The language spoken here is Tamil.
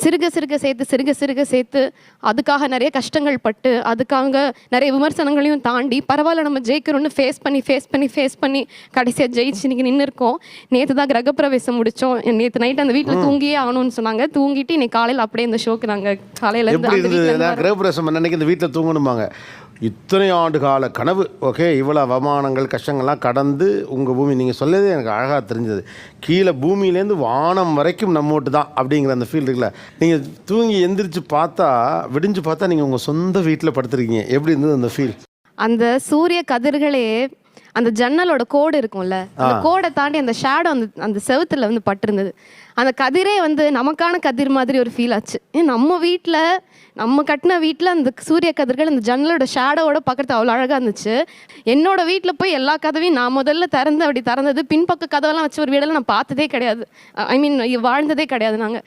சிறுக சிறுக சேர்த்து அதுக்காக நிறைய கஷ்டங்கள் பட்டு அதுக்காக நிறைய விமர்சனங்களையும் தாண்டி பரவாயில்ல நம்ம ஜெயிக்கிறோன்னு ஃபேஸ் பண்ணி கடைசியாக ஜெயிச்சு இன்னைக்கு நின்று இருக்கோம். நேற்று தான் கிரகப்பிரவேசம் முடித்தோம். நேற்று நைட் அந்த வீட்டில் தூங்கியே ஆகணும்னு சொன்னாங்க. தூங்கிட்டு இன்னைக்கு காலையில் அப்படியே இந்த ஷோக்கு நாங்கள் காலையில் கிரகப்பிரவேசம் அன்னைக்கு இந்த வீட்டில் தூங்கணுமாங்க. இத்தனை ஆண்டு கால கனவு. ஓகே, இவ்வளோ அவமானங்கள் கஷ்டங்கள்லாம் கடந்து உங்கள் பூமி நீங்கள் சொல்லதே எனக்கு அழகாக தெரிஞ்சது. கீழே பூமியிலேருந்து வானம் வரைக்கும் நம்மோட்டு தான் அப்படிங்கிற அந்த ஃபீல் இருக்குல்ல. நீங்கள் தூங்கி எந்திரிச்சு பார்த்தா விடிஞ்சு பார்த்தா நீங்கள் உங்கள் சொந்த வீட்டில் படுத்துருக்கீங்க. எப்படி இருந்தது அந்த ஃபீல்? அந்த சூரிய கதிர்களே அந்த ஜன்னலோட கோடு இருக்கும்ல, அந்த கோடை தாண்டி அந்த ஷேடோ அந்த செவுத்துல வந்து பட்டிருந்தது. அந்த கதிரே வந்து நமக்கான கதிர் மாதிரி ஒரு ஃபீல் ஆச்சு. நம்ம வீட்டில் நம்ம கட்டின வீட்டில் அந்த சூரிய கதிர்கள் அந்த ஜன்னலோட ஷேடோவோட பார்க்குறது அவ்வளோ அழகாக இருந்துச்சு. என்னோட வீட்டில் போய் எல்லா கதவையும் நான் முதல்ல அப்படி திறந்தது. பின்பக்க கதவெல்லாம் வச்சு ஒரு வீடெல்லாம் நான் பார்த்ததே கிடையாது. ஐ மீன் வாழ்ந்ததே கிடையாது நாங்கள்.